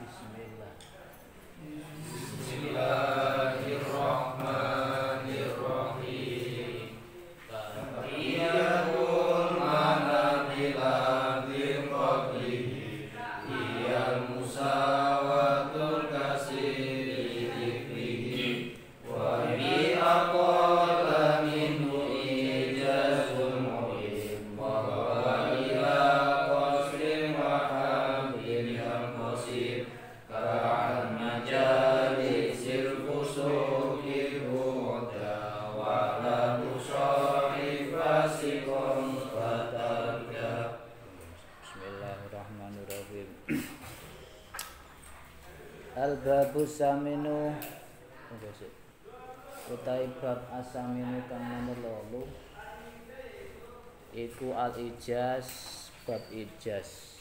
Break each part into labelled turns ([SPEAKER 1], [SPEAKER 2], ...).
[SPEAKER 1] Bismillah.
[SPEAKER 2] Bismillahirrahmanirrahim. Tahiyyatul manabila min qablihi iyal musawatul kasiri dhikrihi wa bi aqalla minhu ijazul muhim wa huwa ila qasrin wa hamdin yang qasir ka'an majalisil fusuki huda wa la tusarif fasiqan fatarda.
[SPEAKER 1] Bismillahirrahmanirrahim. Al-babus saminu utai bab asaminu kang nomor 8 iku al-ijaz bab ijaz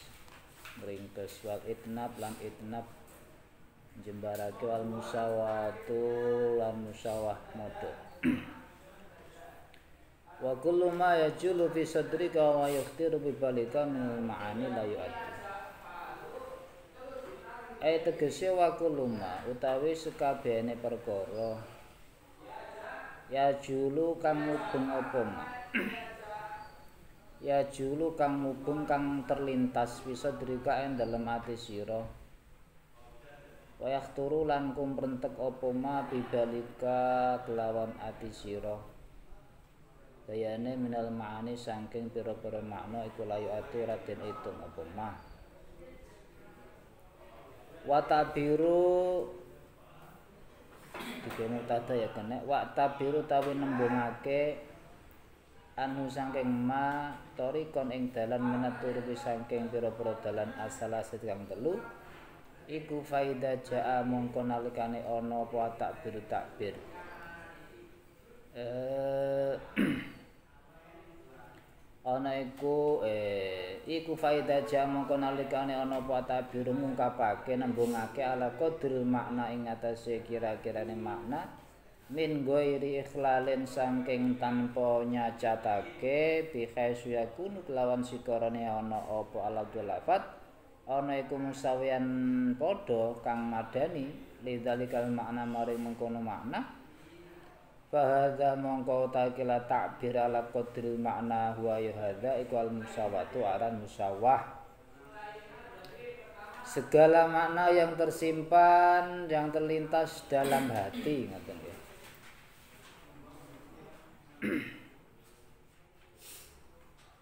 [SPEAKER 1] ringkes wal itnab lan itnab jembarake wal musawatu lan musawah modho wa kullu ma yajulu fi sadrika wa yakhtiru bi balika min ma'ani la yu'addi ai tegese wa kullu ma utawi sekabehane perkara ya julu kang mubeng apa ma ya julu kang mubeng kang terlintas bisa drika ing dalem ati sira wa yahturu lan kumprentek apa ma bibalika kelawan ati sira bayane minal ma'ani saking pira-pira makna iku layu ati raden itung apa ma wa tabiru dikene tada ya kene wa tabiru tawi nembungake anu saking ma torikon ing dalan menaturupi saking pira-pira dalan asala sedang telu iku faida jaa mongko nalikane ana apa takbir takbir ana iku faida jaa mongko nalikane ana apa takbir ngungkapake nembungake ala qadril makna ing atase kira-kirane makna min ghairi ikhlalin saking tanpa nyacatake bi khaisu yakunu kelawan sikarane ana apa ala lafat ana iku musawiyan padha kang madani lidzalikal makna maring mengkono makna fa mongko takila takbir ala qadril makna huwa ya hadza iku al musawatu aran musawah segala makna yang tersimpan yang terlintas dalam hati ngoten nggih.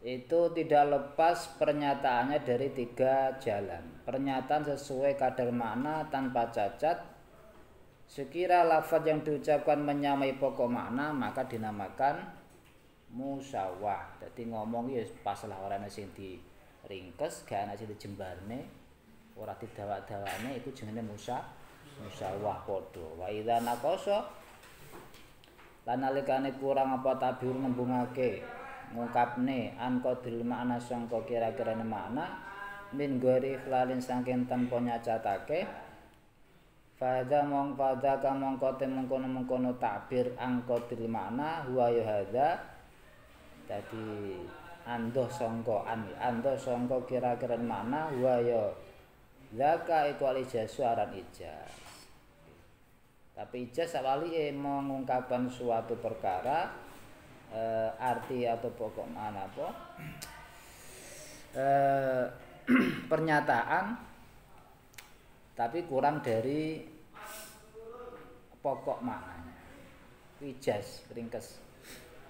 [SPEAKER 1] Itu tidak lepas pernyataannya dari 3 jalan. Pernyataan sesuai kadar makna tanpa cacat. Sekira lafaz yang diucapkan menyamai pokok makna maka dinamakan musawah. Jadi ngomong ya pas lah orane sing diringkes, gak ana sing dijembarne, ora didawak-dawakne iku jenenge musawah padha. Wa idza naqasa lan nalikane kurang apa tabir ngembungake ngungkapne an qadril makna sangka kira-kirane makna min ghairi iklalin saking tanpa nyacatake fadza mongko te mengkono takbir an qadril makna huwa ya hadza dadi andoh sangka kira-kirane makna huwa ya zaka iku ijaz aran ijaz. Tapi ijaz awalike mengungkapkan suatu perkara arti atau pokok mana apa pernyataan tapi kurang dari pokok maknanya ijaz ringkes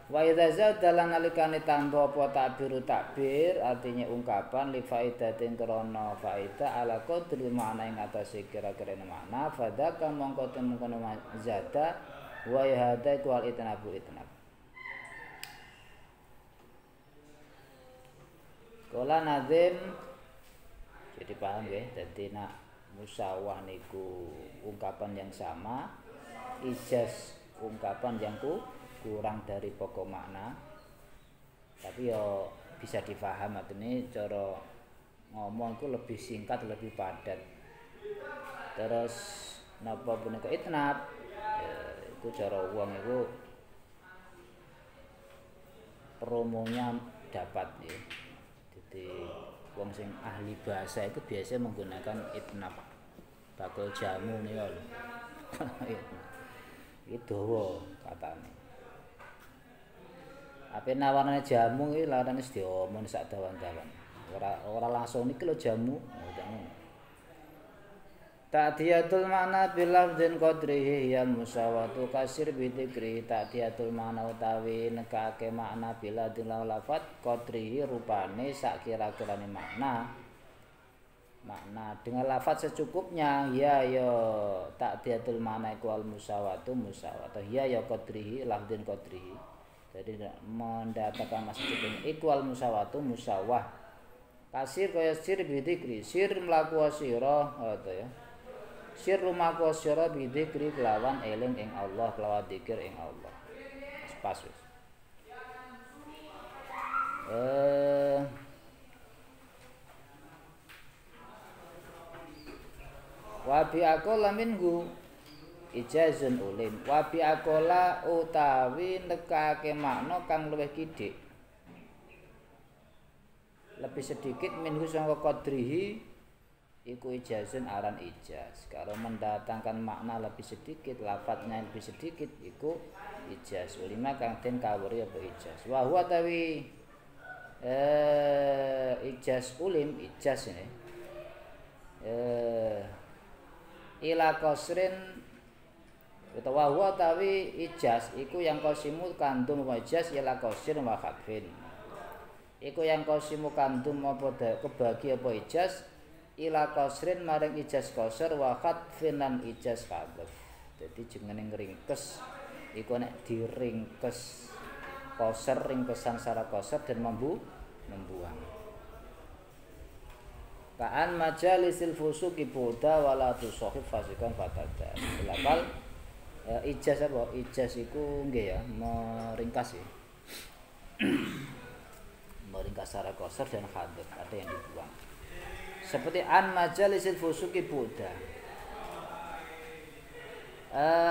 [SPEAKER 1] wa idza zadalan nalikane tambah apa takbir artinya ungkapan li faidatin krana faedah ala qadri makna ing atase kira-kira makna fadzaka mongko temen zada wa hada kual itnab kala nazim jadi paham ya dadi nak musawah niku ungkapan yang sama ijaz ungkapan yang kurang dari pokok makna tapi yo bisa difaham artine cara ngomong itu lebih singkat lebih padat terus napa punika itnab iku cara wong iku promonya dapat ya. Jadi wong sing ahli bahasa itu biasanya menggunakan itnab bakul jamu nika lho. Iki dawa katane. Ape nawarane jamu iki larane wis diomong sak dawan-dawan. Ora langsung niki lho jamu, ngono. Ta'diyatul ma'na bil lafdzin qadrihi ya musawatu kasir bi dzikri. Ta'diyatul ma'na utawi nekake makna bila dilau lafat qadrihi rupane sak kira-kirane makna dengan lafat secukupnya ya ta'diyatul ma'na iku al musawatu ya qadrihi lafdzin qadrihi. Jadi mendatangkan maksud secukupnya iku al musawatu musawah. Kasir kaya sir bi dzikri, sir mlaku sira ngono ya. Sir lumaku sira bidzikri kelawan eling ing Allah, kelawan dzikir ing Allah. Pas wis. Wa bi aqala minhu ijazun ulim. Wa bi aqala utawi nekake makna kang luwih kidik. Lebih sedikit minhu sangka qadrihi iku ijazun aran ijaz. Kalau mendatangkan makna lebih sedikit, lafadznya lebih sedikit, iku ijaz. Ulima kang den kawuri apa ijaz. Wa huwa tawi ijaz ulim ijaz ini. Ila qasrin utawa huwa tawi ijaz iku yang qasimu kandung wa ijaz ila qasrin wa khatfin. Iku yang qasimu kandung apa kebagi apa ijaz ila qasrin maring ijaz qasr wa khatfin lan ijaz khatf. Dadi jenenge ngringkes iku nek diringkes qasr ringkesan secara qasr dan membuang. Ka'an majalisil fusuki buda wala tusahib fasikan fatada. Lapal ijaz apa? Ijaz iku nggih ya meringkas ya. Meringkas secara qasr dan khatf, ada yang dibuang. Seperti an majalisil fusuki buddha.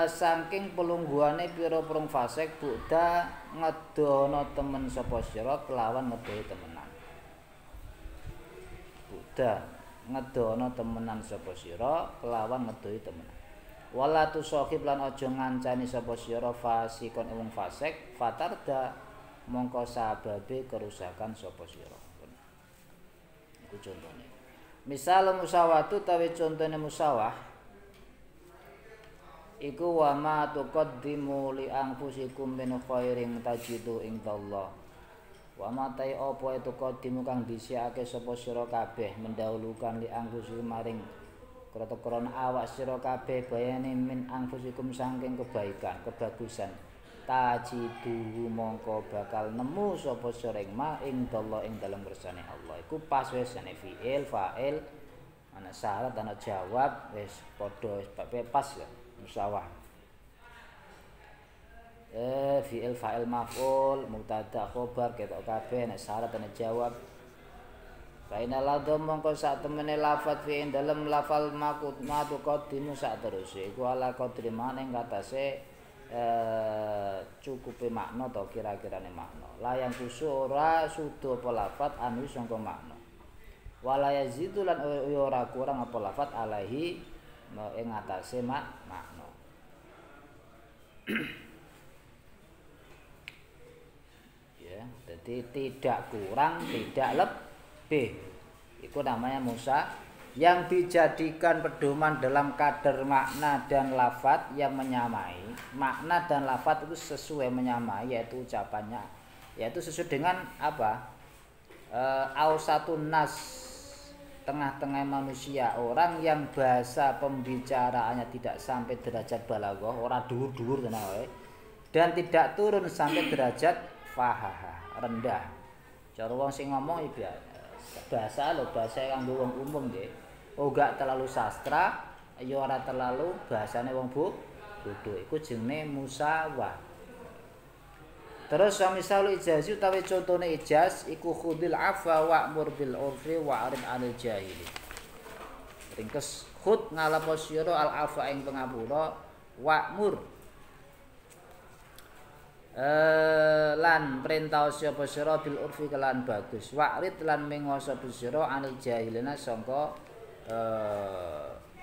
[SPEAKER 1] Saking pelungguhane pira prong fasik buddha ngedono temen sapa sira kelawan ngedohi temenan. Buddha ngedono temenan sapa sira kelawan ngedohi temenan. Wala tusahib lan aja ngancani sapa sira fasikon wong fasik fatarda mongko sababe kerusakan sapa sira. Iku contone. Misal musawatu tawi contone musawah iku wa ma tuqaddimu li anfusikum min khairin tajidu indallah. Wa ma ta apa itu qaddimu kang disiake sapa sira kabeh mendahulukan li anfusikum maring krana awak sira kabeh bayane min anfusikum saking kebaikan, kebagusan. Tajidu mongko bakal nemu sapa sira ing Allah ing dalem kersane Allah. Iku pas wis ane fi'il, fa'il, ana syarat, ana jawab, wis padha wis pas ya musawah. Fi'il, fa'il, maf'ul, mubtada, khobar ketok kabeh nek syarat ana jawab. Fa inna ladhum mongko sak temene lafadz fi dalem lafal makut matu qadimu sak teruse iku ala qadri maning katase cukupe makna to kira-kirane makna layang kusura sudo apa lafat anu sangka makna wala yazidu lan ora kurang apa lafat alaihi ing atase makna. Ya, jadi tidak kurang tidak lebih, itu namanya musa yang dijadikan pedoman dalam kadar makna dan lafat yang menyamai. Makna dan lafat itu sesuai menyamai, yaitu ucapannya, yaitu sesuai dengan apa? Ausatun nas, tengah-tengah manusia, orang yang bahasa pembicaraannya tidak sampai derajat balaghah, ora dhuwur-dhuwur dan tidak turun sampai derajat fahaha, rendah. Cara wong sing ngomong iki bahasa lho, bahasa kanggo wong umum nggih. Oh gak terlalu sastra, ya ora terlalu bahasane wong bodoh. Iku jenenge musawah. Terus misal ijaz utawi contone ijaz iku khudil afwa wa'mur bil urfi wa'rid 'anil jahili. Ringkes khud ngalapo sira al afwa ing pangapura wa'mur lan perintah sapa sira bil urfi kelan bagus wa'rid lan mengo sapa sira 'anil jahilina sangka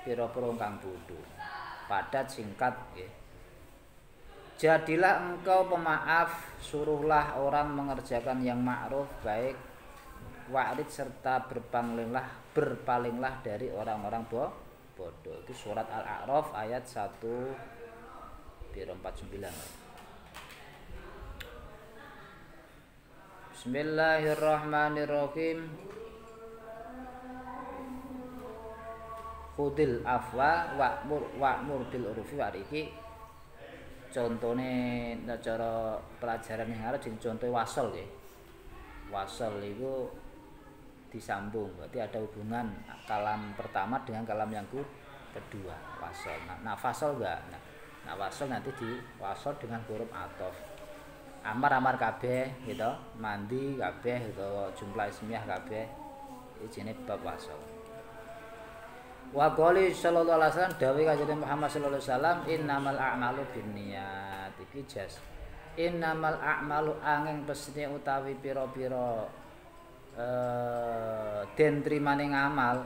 [SPEAKER 1] pira-pira kang bodho. Padat singkat nggih. Jadilah engkau pemaaf, suruhlah orang mengerjakan yang ma'ruf baik, wa'rid serta berpalinglah dari orang-orang bodoh. Itu surat Al-A'raf ayat 149. Bismillahirrahmanirrahim. Khudil afwa wa'mur bil urfi wa iki contone cara pelajaran yang harus contoh wasol nggih. Wasol itu disambung, berarti ada hubungan kalam pertama dengan kalam yang kedua, wasol. Nah fasol enggak. Nah wasol nanti diwasol dengan huruf athof. Amar kabeh gitu, mandi kabeh gitu, jumlah ismiyah kabeh. Iki jenenge bab wasol. Wa qali sallallahu alaihi wasallam dawuh kanjeng Muhammad sallallahu alaihi wasallam innamal a'malu binniyat iki jas. Innamal a'malu angin pesine utawi pira-pira den trimane ngamal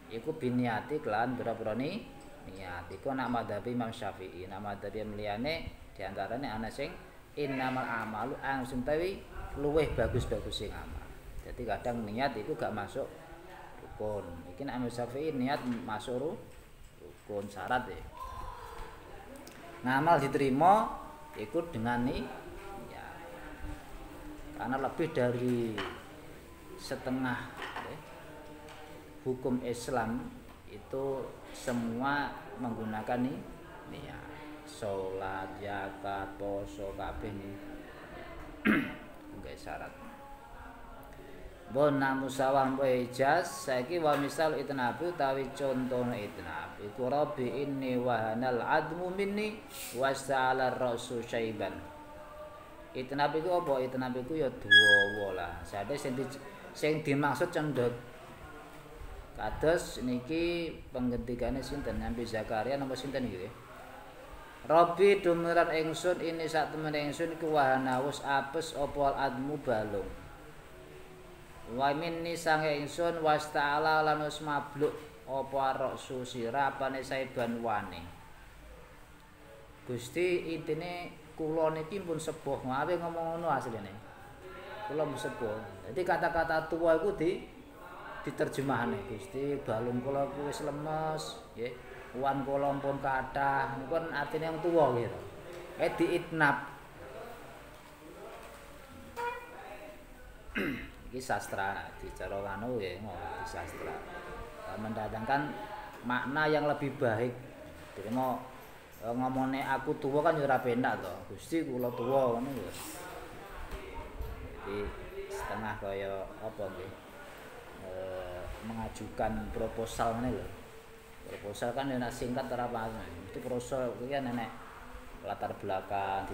[SPEAKER 1] iku binniyati kelan pira-pira niat. Iku nak madzhab Imam Syafi'i, nama madzhab liyane diantarane ana sing innamal a'malu angin sing utawi luweh bagus-bagus sing amal. Jadi kadang niat iku gak masuk rukun. Iki nek Imam Syafi'i niat masuk rukun syarat ya. Ngamal diterima ikut dengan niat. Karena lebih dari setengah hukum Islam itu semua menggunakan niat. Salat, zakat, puasa kabeh nih. Enggak syarat. Bona musawah ijaz saiki wa misal itnabi utawi contone itnab iku rabbi inni wahanal admu minni wasta'ala rasu syaiban. Itnab iku apa? Itnab iku ya dawa lah. Sate sing dimaksud cendhek kados niki penggentikane sinten Nabi Zakaria napa sinten iki? Rabbi dumiran ingsun ini sak temen ingsun iku wahana wis apes apa admu balung. Wa minni sange ingsun wasta'ala lan wis mabluk apa raksu sira apane saiban wane. Gusti intine kula niki pun sepuh ngawe ngomong ngono asline. Kula mun sepuh. Dadi kata-kata tua iku diterjemahane Gusti balung kula wis lemes nggih. Wan kula pun kathah niku artine wong tuwa gitu. Diitnab. Iki sastra dicara anu ya di sastra mendatangkan makna yang lebih baik. Jadi mau ngomongnya aku tua kan ora penak to. Gusti kula tua ngono lho. Jadi setengah kaya apa nggih? Mengajukan proposal ngene lho. Proposal kan nek singkat ora apa. Itu proposal kuwi kan nenek latar belakang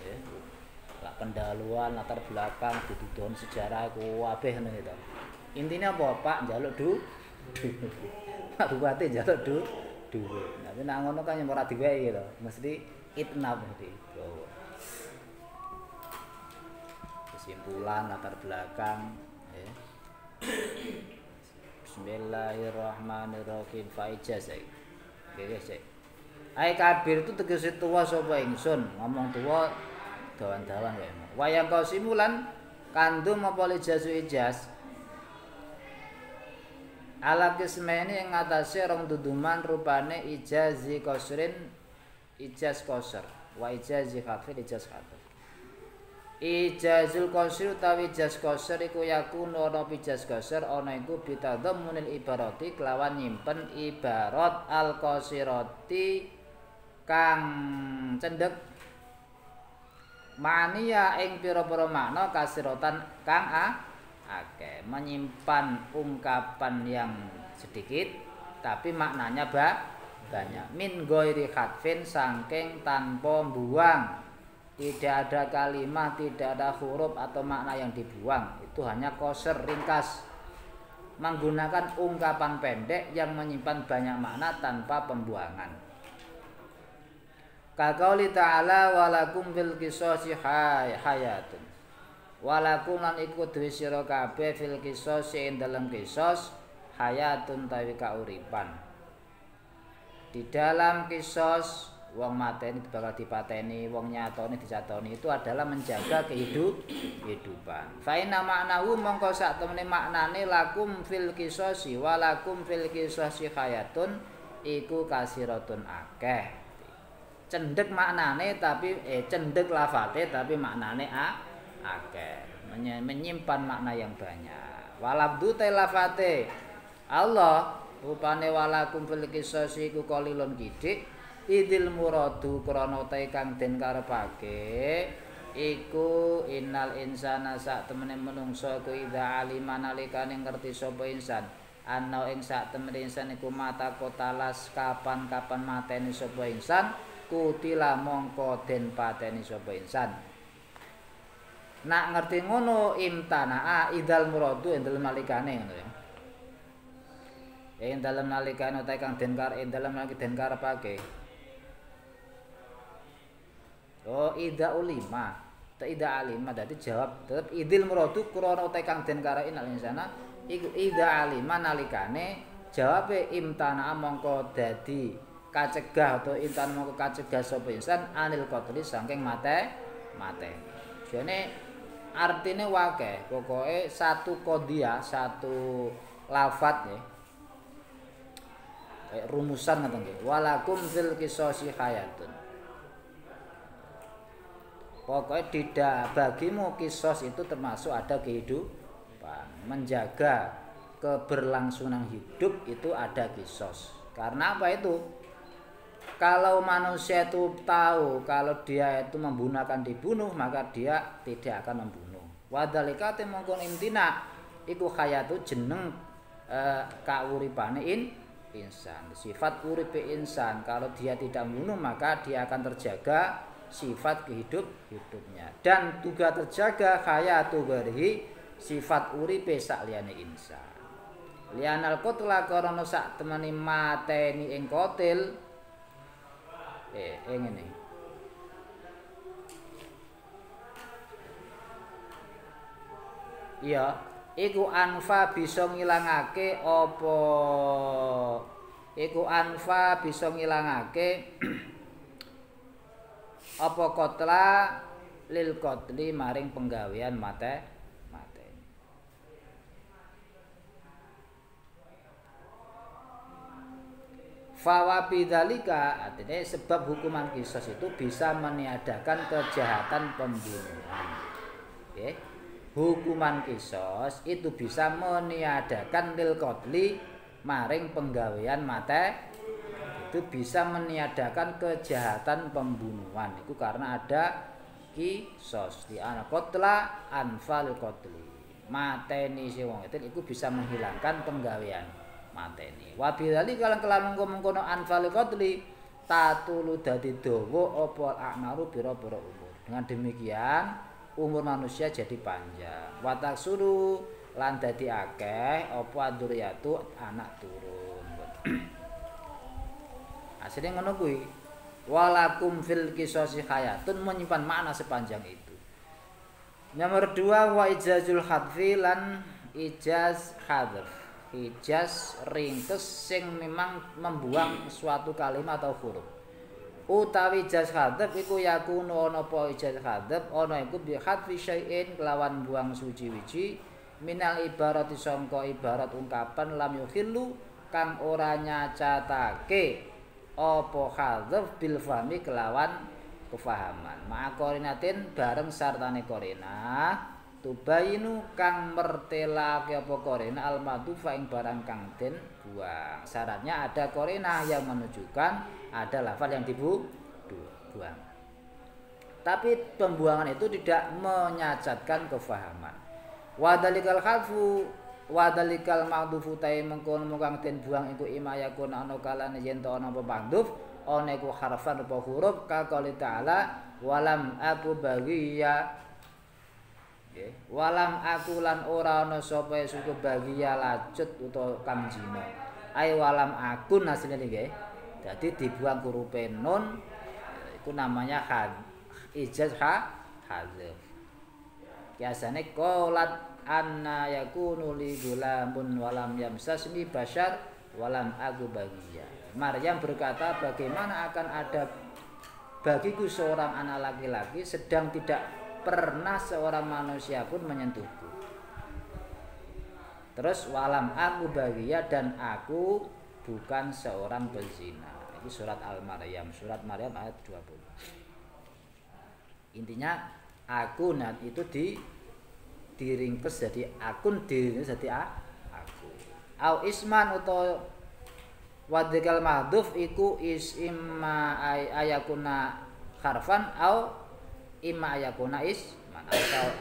[SPEAKER 1] ya. Lah pendahuluan latar belakang didudon sejarah ku kabeh ngono gitu. Intine apa Pak njaluk Pak Bupati njaluk dhuwit. Tapi nek ngono kan ora diwehi to. Mesti itnab mesti. Kesimpulan latar belakang ya. Bismillahirrahmanirrahim faijaz. Oke sik. Ai kabir itu tegese tuwa sapa ingsun, ngomong tuwa dawan-dawan wae. Wayang kau simulan kandung apa ijaz ijaz. Ala kismene ing atase rong duduman rupane ijazi qasrin ijaz qasr wa ijazi khatfin ijaz khatf. Ijazul qasr utawi ijaz qasr iku yakunu ana ijaz qasr ana iku bitadammunil ibarati kelawan nyimpen ibarat al qasirati kang cendhek mania ing pira-pira makna kasirotan kang akeh menyimpan ungkapan yang sedikit tapi maknanya banyak min ghairi khatfin saking tanpa buang, tidak ada kalimat, tidak ada huruf atau makna yang dibuang, itu hanya qasr ringkas menggunakan ungkapan pendek yang menyimpan banyak makna tanpa pembuangan. Kaqauli ta'ala walakum fil qisasi hayatun. Walakum lan iku duwe sira kabeh fil qisasi ing dalem qisas hayatun tawi kauripan. Di dalam kisos wong mateni bakal dipateni, wong nyatoni dicatoni itu adalah menjaga kehidupan. Fa inna ma'nahu mongko sak temene maknane lakum fil kisosi wa lakum fil kisosi hayatun iku kasiratun akeh. Cendek maknane tapi cendek lafate tapi maknane akeh. Menyimpan makna yang banyak. Walabdu te lafate Allah rupane walakum fil qisasi iku qalilun kidik idil muradu krana te kang den karepake iku innal insana sak temene menungsa iku idza alima nalikane ngerti sapa insan ana ing sak temene insan iku mata kotalas kapan-kapan mateni sapa insan kutila mongko den pateni sapa insan. Nak ngerti ngono imtanaa idal muradu ing dalem nalikane ngono ya. Ing dalem nalikane ta kang den dalem nalikane den karepake. Oh ida ulima, ta ida alima dadi jawab tetep idil muradu krana ta kang den karepake nal insana iku ida alima nalikane jawabe imtanaa mongko dadi kacegah atau intan mongko kacegah sapa insan anil qatli saking mate. Jane artine wakeh, pokoke satu qadhiyah, satu lafat ya. Kayak rumusan ngoten nggih. Walakum fil qisasi hayatun. Pokoknya tidak bagimu kisos itu termasuk ada kehidupan. Menjaga keberlangsungan hidup itu ada kisos. Karena apa itu? Kalau manusia itu tahu kalau dia itu membunuh akan dibunuh, maka dia tidak akan membunuh. Wadhalika temongkon imtina iku hayatu jeneng kauripane insan. Sifat uripe insan kalau dia tidak membunuh maka dia akan terjaga sifat hidupnya. Dan juga terjaga hayatu ghairihi sifat uripe sakliyane insan. Lianal qatla karana sak temene mateni ing qatil ngene. Iya, iku anfa bisa ngilangake apa? Iku anfa bisa ngilangake apa qatla lil qatli maring penggawean mateni. Fawa bidzalika artinya sebab hukuman kisos itu bisa meniadakan kejahatan pembunuhan. Okay. Hukuman kisos itu bisa meniadakan lil qatli maring penggawean mate. Itu bisa meniadakan kejahatan pembunuhan. Itu karena ada kisos di ana qatla anfal qatli. Mateni si wong itu bisa menghilangkan penggawean mateni. Wa bidzalika lan mengkono anfal qatli tatulu dadi dawa apa a'maru bira-bira umur. Dengan demikian umur manusia jadi panjang. Wa taksuru lan dadi akeh apa dzurriyatu anak turun. Asline ngono kuwi. Walakum fil qisasi hayatun menyimpan makna sepanjang itu. Nomor 2 wa ijazul hadfi lan ijaz hadf. Ijaz ringkes sing memang membuang suatu kalimat atau huruf. Utawi ijaz hadf iku yakunu ana apa ijaz hadf ana iku bi hadfi syai'in kelawan buang suci-wici minal ibarati sangka ibarat ungkapan lam yukhillu kang ora nyacatake apa hadf bil fahmi kelawan kefahaman. Ma'aqorinatin bareng sartane korina tubayinu kang mertelake apa korina al-madhufa ing barang kang den buang. Syaratnya ada korina yang menunjukkan ada lafal yang dibuang. Tapi pembuangan itu tidak menyacatkan kefahaman. Wadalikal hadfu wadalikal ma'dhufu ta'i mengkon kang den buang iku imayakun ana kalane yen to ana apa ma'dhuf ana iku harfan apa huruf ka qouli ta'ala walam aku baghiya. Walam aku lan ora ana sapa suku bagiya lacut utawa kang jina. Ai walam akun asline nggih. Dadi dibuang hurufe nun iku namanya ijaz hadzaf. Biasane qolat anna yakunu li gulamun walam yamsasni bashar walam aku bagiya. Maryam berkata, bagaimana akan ada bagiku seorang anak laki-laki sedang tidak pernah seorang manusia pun menyentuhku. Terus walam aku bagiya, dan aku bukan seorang berzina. Ini surat Al-Maryam, surat Maryam ayat 20. Intinya akun itu diringkes jadi akun, diringkes jadi aku. Au isman utawa wadikal mahdhuf iku imma ayakuna harfan au imma ayakuna isman,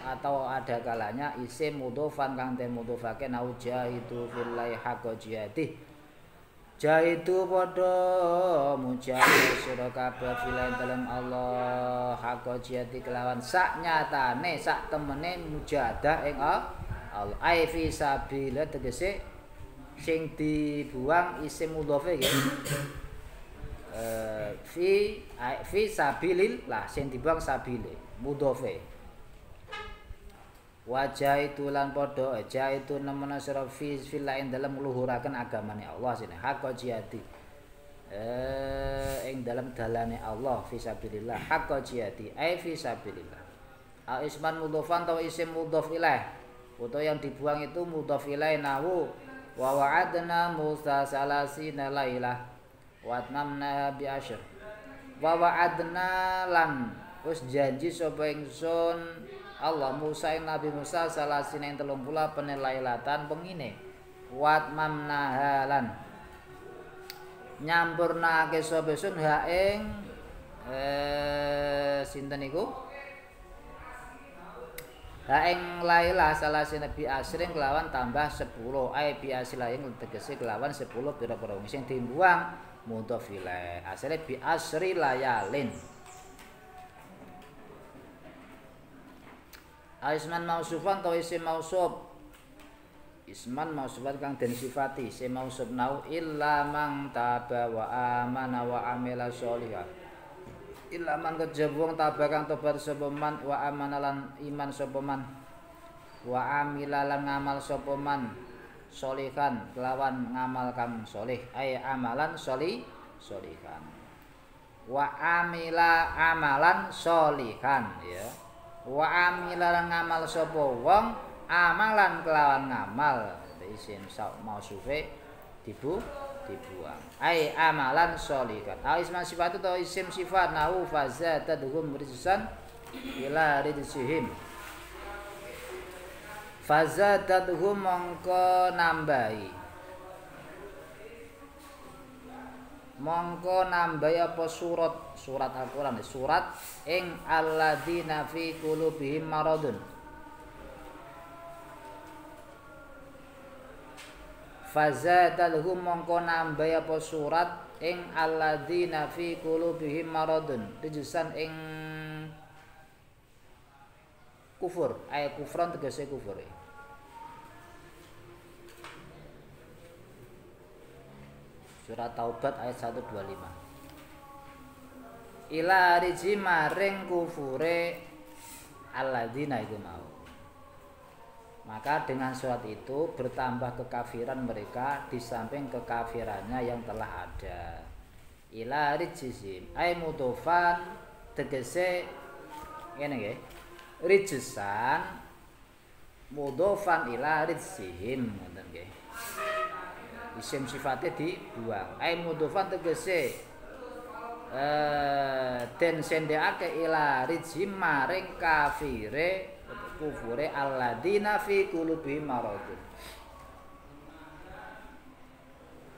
[SPEAKER 1] atau ada kalanya isim mudhofan kang den mudhofake nau jahidu fillahi haqqa jihadi. Jahidu padha mujahid sira kabeh fillahi dalam Allah haqqa jihadi kelawan sak nyatane sak temene mujahadah ing Allah. Ai fi sabilillah tegese sing dibuang isim mudhofe nggih. Fi sabilillah sing dibuang sabile mudhofe. Wajah itu lan padha aja itu nemena sira fi fillain dalam ngluhuraken agamane Allah sine haqqa jihadi. Ing dalam dalane Allah fi sabilillah haqqa jihadi ai fi sabilillah. Al isman mudhofan atau isim mudhof ilaih. Utawa yang dibuang itu mudhof ilaih nahu wa wa'adna Musa salasina lailah wa atmamna bi asyr. Wa wa'adna lan wis janji sapa ingsun Allah Musa ing Nabi Musa salasina ing 30 penelailatan pengine wat mamnahalan nyampurnake sapa sun ha ing sinten niku ha ing lailah salasina bi asring kelawan tambah 10 ai bi asilaing tegese kelawan 10 pira-pira sing dibuang mudhof ilaih asale bi asri layalin. Isman mausufan atau isim mausuf. Isman mausufan kang den sifati isim mausuf nau illa man taba wa amana wa amila sholihah. Illa man kejaba wong taba kang tobat sapa man wa amana lan iman sapa man wa amila lan ngamal sapa man sholihan kelawan ngamal kang sholih ay amalan sholihan. Wa amila amalan sholihan ya. Wa amilan ngamal sapa wong amalan kelawan ngamal isim mausufe dibuang ai amalan sholihan. Au isman sifat atau isim sifat nahu fazatadhum rizsan ila rizsihim. Fazatadhum mongko nambahi apa surat Al-Qur'an surat ing alladzina fi qulubihim maradun. Fazadalhum mongko nambahi apa surat ing alladzina fi qulubihim maradun tejusan ing kufur ay kufran tegese kufur. Surat Taubat ayat 125. Ila riji maring kufure alladzina iku mau. Maka dengan surat itu bertambah kekafiran mereka di samping kekafirannya yang telah ada. Ila rijizim ay mudhofan tegese ngene nggih. Rijsan mudhofan ila rijzihim ngoten nggih. Isim sifatnya dibuang. Ai mudhofan tegese den sendekake ila rijim maring kafire kufure alladzina fi qulubihim maradun.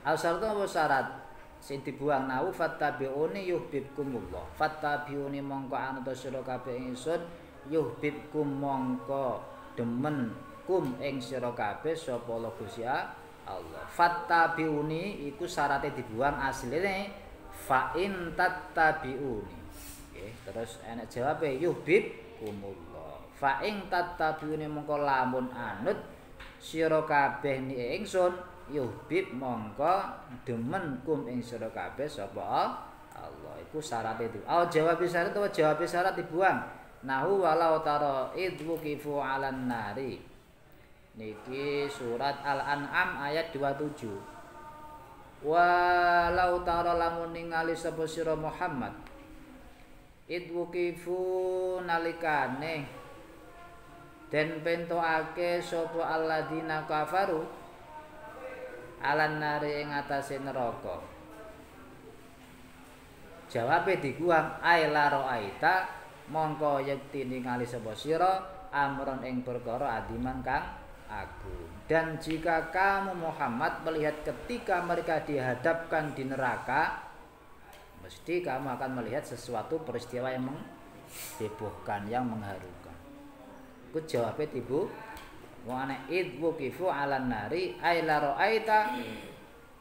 [SPEAKER 1] Asal itu syarat sing dibuang nau fattabi'uni yuhibbukumullah. Fattabi'uni mongko anut sira kabeh ingsun yuhibbukum mongko demen kum ing sira kabeh sapa Gusti Allah. Fattabi'uni iku syaratnya dibuang asline fa in tattabi'uni. Nggih, terus enek jawabe yuhibbukumullah. Fa in tattabi'uni mongko lamun anut sira kabeh ni ingsun yuhib mongko demen kum ing sira kabeh sapa Allah. Iku syaratnya itu. Jawab syarat atau jawab syarat dibuang. Nahu walau taro idwu kifu 'alan nari. Niki surat Al-An'am ayat 27. Walau tara lamun ningali sapa sira Muhammad idwukifu nalikane den pentokake sapa alladzina kafaru alan nari ing atase neraka. Jawabe diguang ai laro aita mongko yekti ningali sapa sira amron ing perkara adiman kang agung. Dan jika kamu Muhammad melihat ketika mereka dihadapkan di neraka, mesti kamu akan melihat sesuatu peristiwa yang menghebohkan, yang mengharukan. Iku jawabe tibu wa ana idwukifu 'alan nari ai la ra'aita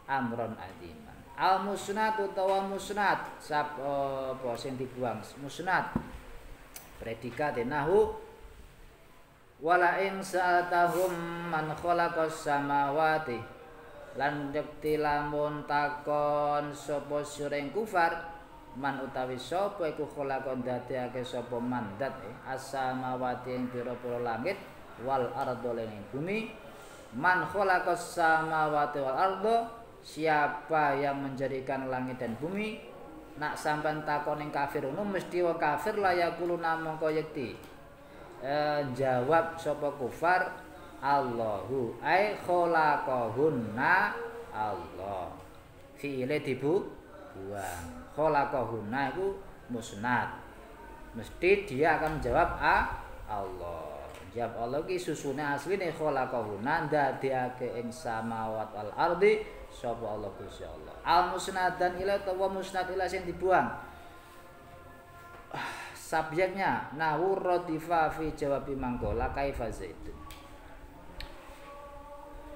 [SPEAKER 1] amron adiman. Al musnad utawa musnad sapa sing dibuang musnad predikat nahu wala ing sa'atahum man khalaqas samawati lan yakti lamun takon sapa sireng kufar man utawi sapa iku khalaqon dadekake sapa mandat as-samawati ing pira-pira langit wal ardo ing bumi man khalaqas samawati wal ardo siapa yang menjadikan langit dan bumi. Nak sampean takon ing kafir ngono mesti wong kafir la yaquluna mongko yekti jawab sapa kufar Allahu ai khalaqahunna Allah fi'ile dibuang khalaqahunna iku musnad mesti dia akan menjawab Allah jawab Allah ki susune asline khalaqahunna ndadekake ing samawat wal ardi sapa Allah Gusti Allah al musnadan ila tawa musnad ila sing dibuang subjeknya nahu radifa fi jawabi mangkola kaifa zaitun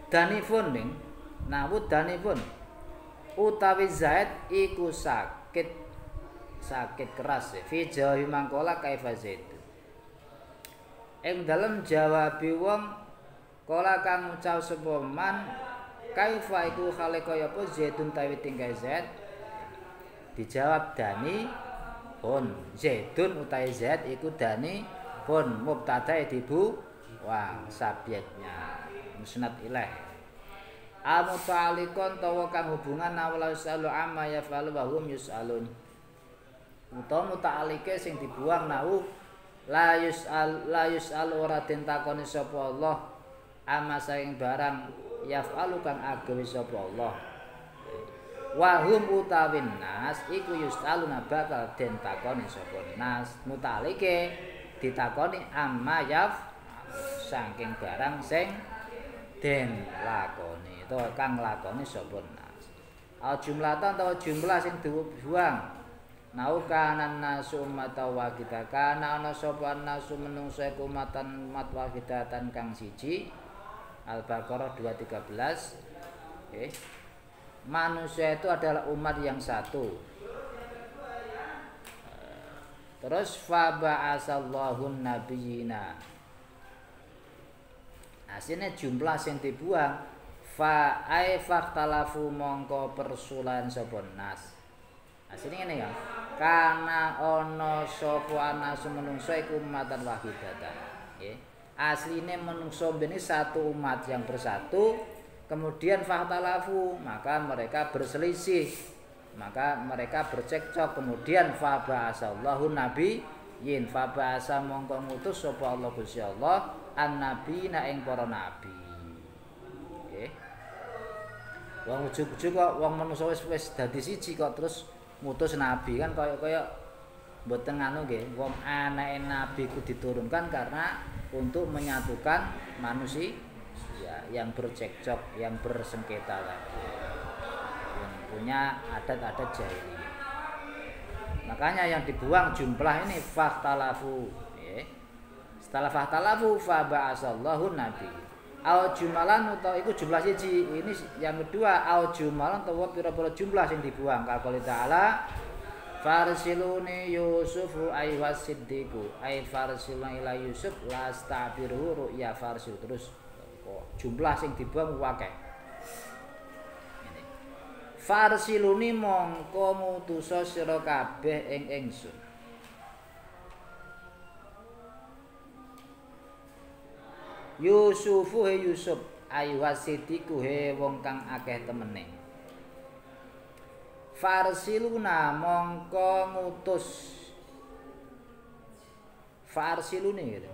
[SPEAKER 1] danifun ning nahu danifun utawi zaid iku sakit keras fi jawabi mangkola kaifa zaitun ing dalem jawabi wong kala kang ngucap sapa man kaifa iku hale kaya apa zaitun tawi tinggal zaid dijawab dani pun zaidun utawi zaid iku dani pun mubtada dibu wang subjeknya musnad ilaih al muta'alliqun tawa kang hubungan awla yusalu amma yafalu wa hum yusalun utawa muta'alliqe sing dibuang nau la yusal ora den takoni sapa Allah amma saing barang yaf'alu kang agawe sapa Allah wa hum utawin nas iku yusaluna bakal den takoni sapa nas mutalike ditakoni amma yaf saking barang sing den lakoni to kang lakoni sapa nas al jumlatan tawa jumlah sing dibuang nau kanan nasu ummatan wahidah kana ana sapa nasu menungso iku umatan umat wahidatan kang siji Al-Baqarah 213. Okay. Manusia itu adalah umat yang satu. Terus fa ba'asallahu nabiyina. Asline jumlah sing dibuang fa ai fahtalafu mongko persulan sapa nas. Asline ngene ya. Kana ana sapa anas menungso iku umatan wahidatan. Nggih. Asline menungso ini satu umat yang bersatu, kemudian fahtalafu maka mereka berselisih, maka mereka bercekcok, kemudian fa ba'asallahu nabiyyin fa ba'asa mongko ngutus sapa Allah Gusti Allah annabiyina ing para nabi. Nggih. Wong ujug-ujug kok wong menungso wis dadi siji kok terus ngutus nabi kan kaya mboten anu nggih, wong anake nabi ku diturunkan karena untuk menyatukan manusia ya, yang bercekcok, yang bersengketa lagi, yang punya adat-adat jahiliyah. Makanya yang dibuang jumlah ini fahtalafu. Ya. Setelah fahtalafu fa ba'asallahu nabi. Au jumalan atau itu jumlah siji. Ini yang kedua au jumalan atau pira-pira jumlah yang dibuang. Kalau ta'ala farsiluni yusufu aywas siddiqu ay farsiluna ila yusuf lastabiru ru'ya farsil terus jumlah sing dibuang akeh farsiluni mongko ngutusa sira kabeh ing ingsun Yusufu he Yusuf ayuhasidiku he wong kang akeh temene. Farsiluna mongko ngutus Farsiluni gitu.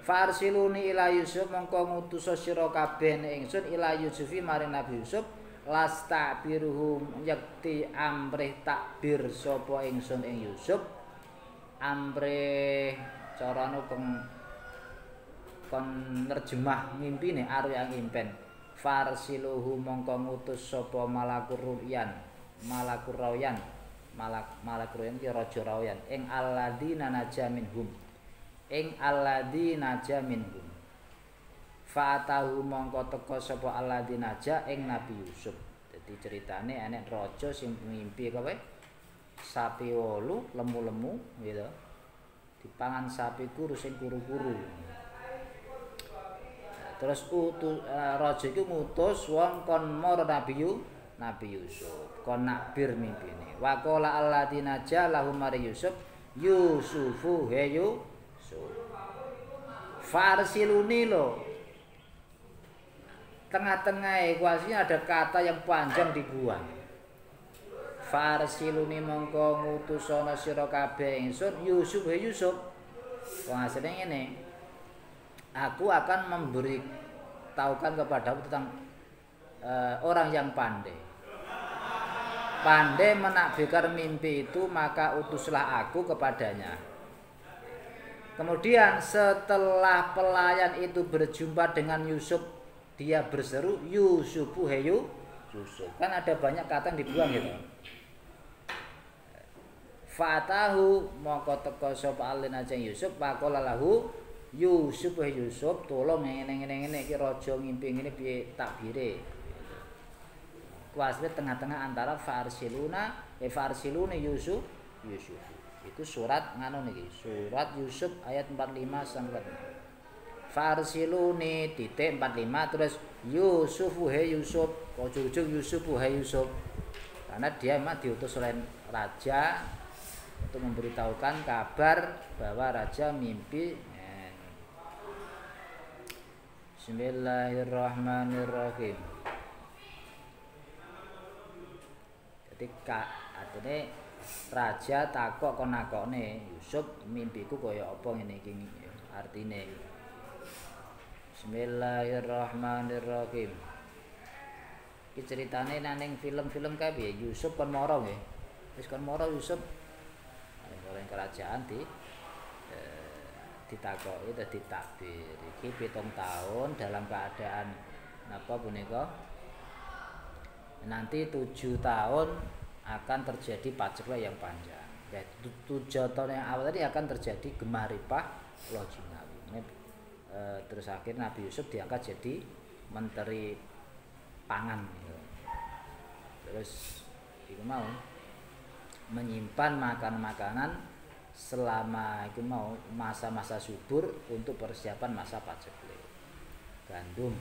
[SPEAKER 1] Farsiluni ila Yusuf mongko ngutus sira kabeh ingsun ila Yusufi maring Nabi Yusuf lastabiruhum yakti amrih takbir sapa ingsun ing Yusuf amrih carane kon nerjemah mimpine aru yang impen. Farsiluhu mongko ngutus sapa malakur rawyan ki raja rawyan ing alladzina naja minhum fa'atahu mongko teka sapa alladzina naja ing Nabi Yusuf. Dadi ceritane enek raja sing ngimpi kowe sapi 8 lemu-lemu gitu dipangan sapi kuru sing kuru-kuru. Terus raja iku ngutus wong kon mara Nabi Yusuf kon nakbir mimpine. Wa qala alladziina jalahu mari Yusuf Yusufu he Yusuf. Farsiluni lo. Tengah-tengah ekuasinya ada kata yang panjang dibuang. Farsiluni mongko ngutus ana sira kabeh ingsun Yusuf he Yusuf. Wong asline ngene. Aku akan memberitahukan kepadamu tentang orang yang pandai menakbirkan mimpi itu, maka utuslah aku kepadanya. Kemudian setelah pelayan itu berjumpa dengan Yusuf, dia berseru Yusufu he Yusuf. Kan ada banyak kata yang dibuang gitu. Fatahu mongko teka sapa alina jeng Yusuf faqala lahu Yusuf tolong ngene iki raja ngimpi ngene piye takbire. Kuwi tengah-tengah antara farsiluni Yusuf. Itu surat nganu niki, surat Yusuf ayat 45 sampai 46. Farsiluni titik 45 terus Yusufu he Yusuf, ujug-ujug Yusufu he Yusuf. Karena dia memang diutus oleh raja untuk memberitahukan kabar bahwa raja mimpi. Bismillahirrahmanirrahim. Jadi artine raja takok kon nakokne Yusuf mimpiku kaya apa ngene iki artine. Bismillahirrahmanirrahim. Iki ceritane nang film-film kae piye Yusuf kon mara nggih. Wis kon mara Yusuf ning kerajaan ditakoki dadi takbir. Iki 7 tahun dalam keadaan napa punika? Nanti 7 tahun akan terjadi paceklik yang panjang. 7 tahun yang awal tadi akan terjadi gemaripah lojinawi. Terus akhirnya Nabi Yusuf diangkat jadi menteri pangan. Terus itu mau menyimpan makanan-makanan selama itu mau masa-masa subur untuk persiapan masa paceklik. Gandum.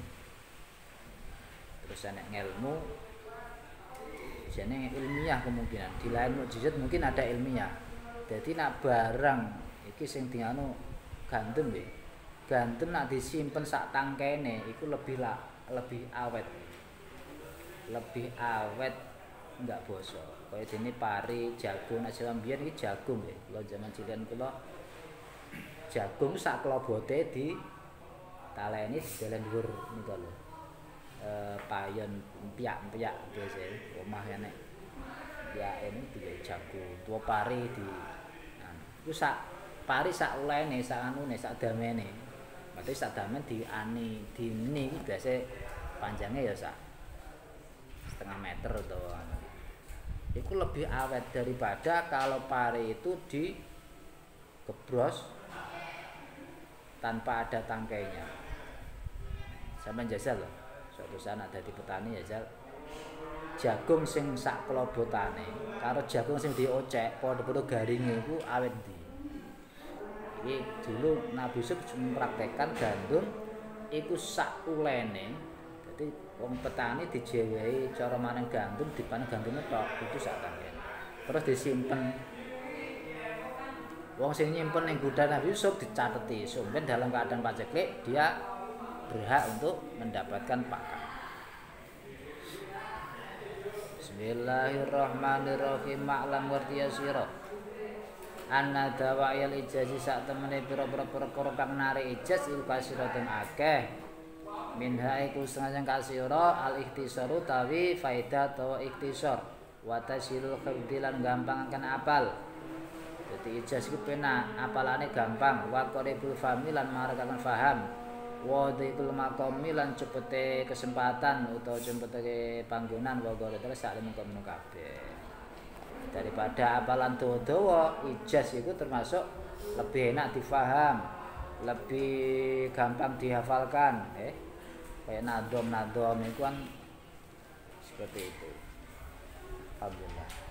[SPEAKER 1] Terus enek ngelmu jane ilmiah kemungkinan. Di lain mukjizat mungkin ada ilmiah. Jadi nak barang iki sing dianu gandum nggih. Gandum nak disimpen sak tangkene iku lebih awet. Lebih awet enggak bosok. Kaya dene pari, jagung, nek jaman biyen iki jagung nggih. Kula jaman cilik kula jagung sak klobote di taleni dalan dhuwur nika lho. Payon piyak-piyak biasa omah enek. Ya ini digawe jagung, tuwa pari di iku sak pari sak ulene, sak anune, sak damene. Berarti sak damen diani dini iki biasa panjangnya ya sak setengah meter atau itu lebih awet daripada kalau pari itu digebros tanpa ada tangkainya. Sampeyan jajal lho, suatu saat ada di petani jajal jagung sing sak klobotane karo jagung sing diocek padha-padha garinge iku awet ndi. Iki dulu Nabi Yusuf mempraktekkan gandum iku sak ulene. Dadi wong petani dijewehi cara maneng gandum dipanen gandume tok itu sak tangken. Terus disimpen Wong sing nyimpen ning gudang Nabi Yusuf dicateti, sumpen dalam keadaan paceklik dia berhak untuk mendapatkan pakan. Bismillahirrahmanirrahim. Ma'lam wartiya sira. Anna dawa'il ijazi sak temene pira-pira perkara kang narik ijaz iku kasiratun akeh. Minha iku sengaja kasira al-ikhtisaru tawi faedah atau ikhtisar wa tasilul khawdilan gampang kan apal. Jadi ijaz iku penak, apalane gampang, wa qaribul fahmi lan marakaken faham. Wa dhikul maqami lan cepete kesempatan utawa cepete panggonan wa gore terus sak mengko kabeh. Daripada apalan dawa-dawa, ijaz itu termasuk lebih enak difaham, lebih gampang dihafalkan, kayak nadom itu kan seperti itu. Alhamdulillah.